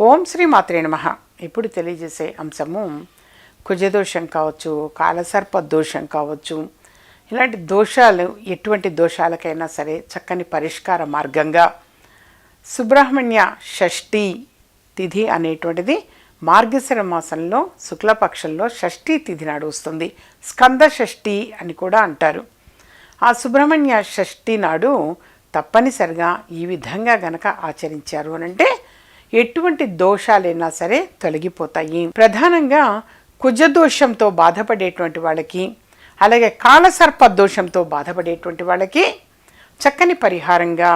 ఓం శ్రీ మాత్రే నమః. ఇప్పుడు తెలియజేసే అంశము కుజదోషం కావచ్చు, కాలసర్ప దోషం కావచ్చు. ఇలాంటి దోషాలు ఎటువంటి దోషాలకైనా సరే చక్కని పరిష్కార మార్గంగా సుబ్రహ్మణ్య షష్ఠి తిథి అనేటువంటిది మార్గశిర మాసంలో శుక్లపక్షంలో షష్ఠీ తిథి నాడు వస్తుంది. స్కంద షష్ఠి అని కూడా అంటారు. ఆ సుబ్రహ్మణ్య షష్ఠి నాడు తప్పనిసరిగా ఈ విధంగా గనక ఆచరించారు అనంటే ఎటువంటి దోషాలైనా సరే తొలగిపోతాయి. ప్రధానంగా కుజదోషంతో బాధపడేటువంటి వాళ్ళకి, అలాగే కాలసర్ప దోషంతో బాధపడేటువంటి వాళ్ళకి చక్కని పరిహారంగా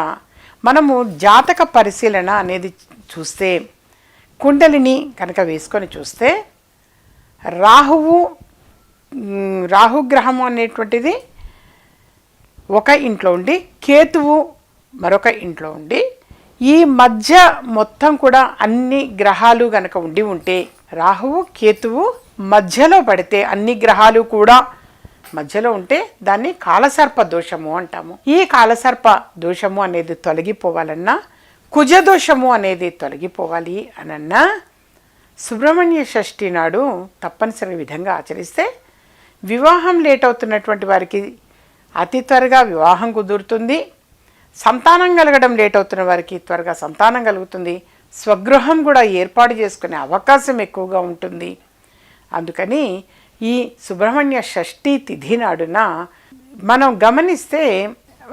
మనము జాతక పరిశీలన అనేది చూస్తే, కుండలిని కనుక వేసుకొని చూస్తే రాహుగ్రహము అనేటువంటిది ఒక ఇంట్లో ఉండి, కేతువు మరొక ఇంట్లో ఉండి, ఈ మధ్య మొత్తం కూడా అన్ని గ్రహాలు గనక ఉంటే, రాహువు కేతువు మధ్యలో పడితే అన్ని గ్రహాలు కూడా మధ్యలో ఉంటే దాన్ని కాలసర్ప దోషము అంటాము. ఈ కాలసర్ప దోషము అనేది తొలగిపోవాలన్నా, కుజదోషము అనేది తొలగిపోవాలి అనన్నా సుబ్రహ్మణ్య షష్ఠి నాడు తప్పనిసరి విధంగా ఆచరిస్తే వివాహం లేట్ అవుతున్నటువంటి వారికి అతి త్వరగా వివాహం కుదురుతుంది. సంతానం కలగడం లేట్ అవుతున్న వారికి త్వరగా సంతానం కలుగుతుంది. స్వగృహం కూడా ఏర్పాటు చేసుకునే అవకాశం ఎక్కువగా ఉంటుంది. అందుకని ఈ సుబ్రహ్మణ్య షష్ఠి తిథి నాడున మనం గమనిస్తే,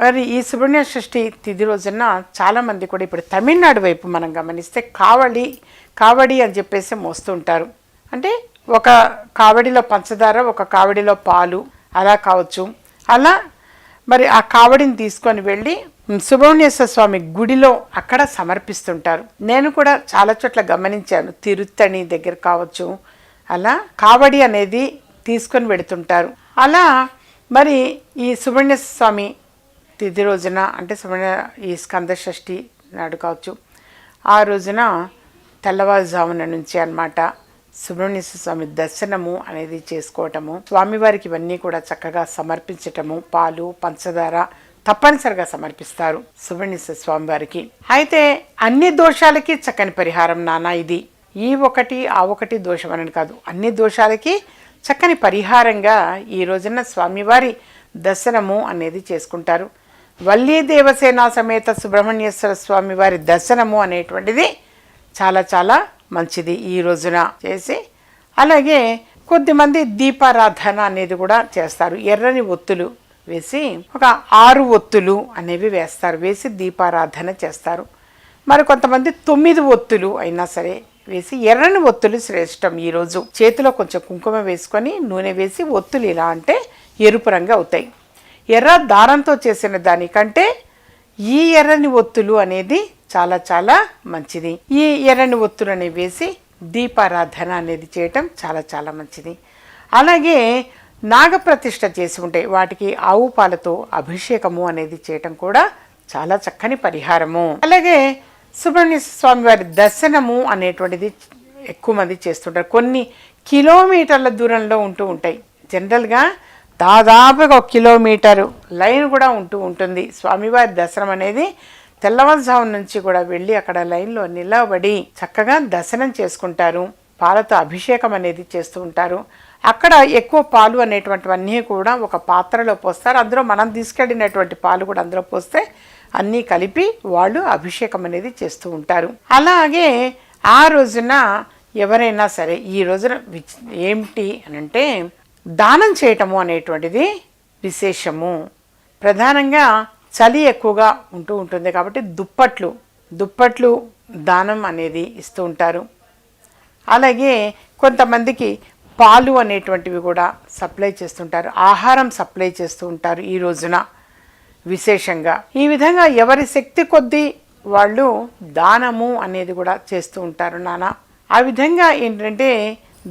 మరి ఈ సుబ్రహ్మణ్య షష్ఠి తిథి రోజున చాలామంది కూడా ఇప్పుడు తమిళనాడు వైపు మనం గమనిస్తే కావడి అని చెప్పేసి మోస్తుంటారు. అంటే ఒక కావడిలో పంచదార, ఒక కావడిలో పాలు అలా కావచ్చు. అలా మరి ఆ కావడిని తీసుకొని వెళ్ళి సుబ్రహ్మణ్యేశ్వర స్వామి గుడిలో అక్కడ సమర్పిస్తుంటారు. నేను కూడా చాలా చోట్ల గమనించాను. తిరుత్తణి దగ్గర కావచ్చు, అలా కావడి అనేది తీసుకొని వెళుతుంటారు. అలా మరి ఈ సుబ్రహ్మణ్యేశ్వర స్వామి తిథి రోజున, అంటే ఈ స్కంద షష్ఠి నాడు కావచ్చు, ఆ రోజున తెల్లవారుజామున నుంచి అన్నమాట సుబ్రహ్మణ్యేశ్వర స్వామి దర్శనము అనేది చేసుకోవటము, స్వామివారికి ఇవన్నీ కూడా చక్కగా సమర్పించటము, పాలు పంచదార తప్పనిసరిగా సమర్పిస్తారు సుబ్రహ్మణ్యేశ్వర స్వామి వారికి. అయితే అన్ని దోషాలకి చక్కని పరిహారం నానా ఇది. ఈ ఒకటి ఆ ఒకటి దోషం అని కాదు, అన్ని దోషాలకి చక్కని పరిహారంగా ఈ రోజున స్వామివారి దర్శనము అనేది చేసుకుంటారు. వల్లీ దేవసేన సమేత సుబ్రహ్మణ్యేశ్వర స్వామి వారి దర్శనము అనేటువంటిది చాలా చాలా మంచిది ఈ రోజున చేసి. అలాగే కొద్దిమంది దీపారాధన అనేది కూడా చేస్తారు. ఎర్రని ఒత్తులు వేసి ఒక 6 ఒత్తులు అనేవి వేస్తారు, వేసి దీపారాధన చేస్తారు. మరి కొంతమంది 9 ఒత్తులు అయినా సరే వేసి, ఎర్రని ఒత్తులు శ్రేష్టం. ఈరోజు చేతిలో కొంచెం కుంకుమ వేసుకొని నూనె వేసి ఒత్తులు ఇలా అంటే ఎరుపు రంగు అవుతాయి. ఎర్ర దారంతో చేసిన దానికంటే ఈ ఎర్రని ఒత్తులు అనేది చాలా చాలా మంచిది. ఈ ఎర్రని ఒత్తులు అనేవి వేసి దీపారాధన అనేది చేయటం చాలా చాలా మంచిది. అలాగే నాగప్రతిష్ఠ చేసి ఉంటే వాటికి ఆవు పాలతో అభిషేకము అనేది చేయటం కూడా చాలా చక్కని పరిహారము. అలాగే సుబ్రహ్మణ్యేశ్వర స్వామి వారి దర్శనము అనేటువంటిది ఎక్కువ మంది చేస్తుంటారు. కొన్ని కిలోమీటర్ల దూరంలో ఉంటాయి. జనరల్గా దాదాపుగా 1 కిలోమీటరు లైన్ కూడా ఉంటుంది. స్వామివారి దర్శనం అనేది తెల్లవారుజాము నుంచి కూడా వెళ్ళి అక్కడ లైన్లో నిలబడి చక్కగా దర్శనం చేసుకుంటారు. పాలతో అభిషేకం అనేది చేస్తూ ఉంటారు. అక్కడ ఎక్కువ పాలు అనేటువంటివన్నీ కూడా ఒక పాత్రలో పోస్తారు. అందులో మనం తీసుకెళ్ళినటువంటి పాలు కూడా అందులో పోస్తే అన్నీ కలిపి వాళ్ళు అభిషేకం అనేది చేస్తూ ఉంటారు. అలాగే ఆ రోజున ఎవరైనా సరే ఈ రోజున ఏమిటి అనంటే దానం చేయటము అనేటువంటిది విశేషము. ప్రధానంగా చలి ఎక్కువగా ఉంటుంది కాబట్టి దుప్పట్లు దానం అనేది ఇస్తూ ఉంటారు. అలాగే కొంతమందికి పాలు అనేటువంటివి కూడా సప్లై చేస్తుంటారు, ఆహారం సప్లై చేస్తూ ఉంటారు ఈ రోజున విశేషంగా. ఈ విధంగా ఎవరి శక్తి కొద్దీ వాళ్ళు దానము అనేది కూడా చేస్తూ ఉంటారు నాన్న. ఆ విధంగా ఏంటంటే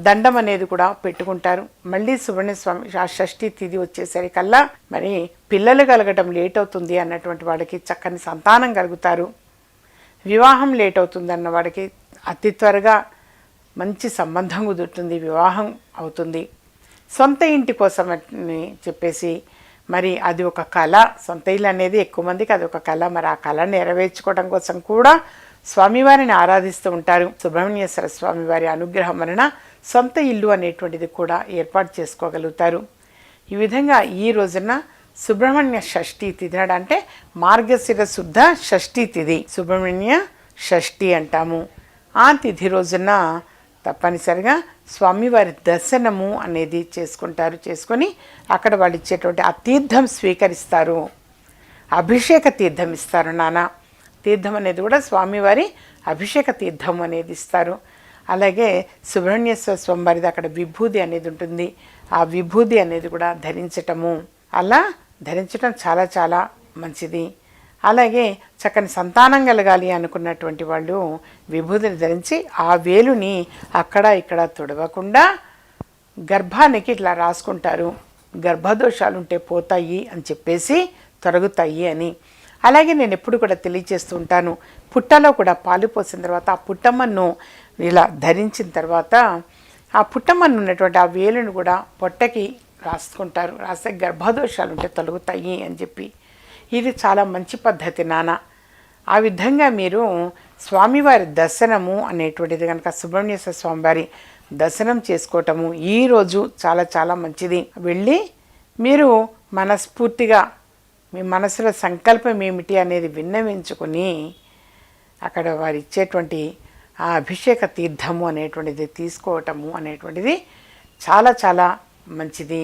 దండం అనేది కూడా పెట్టుకుంటారు. మళ్ళీ సుబ్రహ్మణ్య స్వామి ఆ షష్ఠి తిథి వచ్చేసరికల్లా మరి పిల్లలు కలగటం లేట్ అవుతుంది అన్నటువంటి వాడికి చక్కని సంతానం కలుగుతారు. వివాహం లేట్ అవుతుంది అన్న వాడికి అతి త్వరగా మంచి సంబంధం కుదురుతుంది, వివాహం అవుతుంది. సొంత ఇంటి కోసం అని చెప్పేసి మరి అది ఒక కళ. సొంత ఇల్లు అనేది ఎక్కువ మందికి అది ఒక కళ. మరి ఆ కళ నెరవేర్చుకోవడం కోసం కూడా స్వామివారిని ఆరాధిస్తూ ఉంటారు. సుబ్రహ్మణ్యేశ్వర స్వామివారి అనుగ్రహం వలన సొంత ఇల్లు అనేటువంటిది కూడా ఏర్పాటు చేసుకోగలుగుతారు. ఈ విధంగా ఈ రోజున సుబ్రహ్మణ్య షష్ఠి తిథి నాడు, అంటే మార్గశిర శుద్ధ షష్ఠి తిథి, సుబ్రహ్మణ్య షష్ఠి అంటాము. ఆ తిథి రోజున తప్పనిసరిగా స్వామివారి దర్శనము అనేది చేసుకుంటారు. చేసుకొని అక్కడ వాళ్ళు ఇచ్చేటువంటి ఆ తీర్థం స్వీకరిస్తారు. అభిషేక తీర్థం ఇస్తారు. నాన్న తీర్థం అనేది కూడా స్వామివారి అభిషేక తీర్థం అనేది ఇస్తారు. అలాగే సుబ్రహ్మణ్యేశ్వర స్వామివారిది అక్కడ విభూది అనేది ఉంటుంది. ఆ విభూది అనేది కూడా ధరించటము, అలా ధరించటం చాలా చాలా మంచిది. అలాగే చక్కని సంతానం కలగాలి అనుకున్నటువంటి వాళ్ళు విభూతిని ధరించి ఆ వేలుని అక్కడ ఇక్కడ తుడవకుండా గర్భానికి ఇట్లా రాసుకుంటారు. గర్భదోషాలు ఉంటే పోతాయి అని చెప్పేసి, తొలగుతాయి అని. అలాగే నేను ఎప్పుడు కూడా తెలియజేస్తూ ఉంటాను, పుట్టలో కూడా పాలు పోసిన తర్వాత ఆ పుట్టమ్మను ఇలా ధరించిన తర్వాత ఆ పుట్టమ్మను ఉన్నటువంటి ఆ వేలును కూడా పొట్టకి రాసుకుంటారు. రాస్తే గర్భదోషాలు ఉంటే తొలగుతాయి అని చెప్పి. ఇది చాలా మంచి పద్ధతి నాన్న. ఆ విధంగా మీరు స్వామివారి దర్శనము అనేటువంటిది కనుక సుబ్రహ్మణ్యేశ్వర స్వామివారి దర్శనం చేసుకోవటము ఈరోజు చాలా చాలా మంచిది. వెళ్ళి మీరు మనస్ఫూర్తిగా మీ మనసులో సంకల్పం ఏమిటి అనేది విన్నవించుకొని అక్కడ వారు ఇచ్చేటువంటి ఆ అభిషేక తీర్థము అనేటువంటిది తీసుకోవటము అనేటువంటిది చాలా చాలా మంచిది.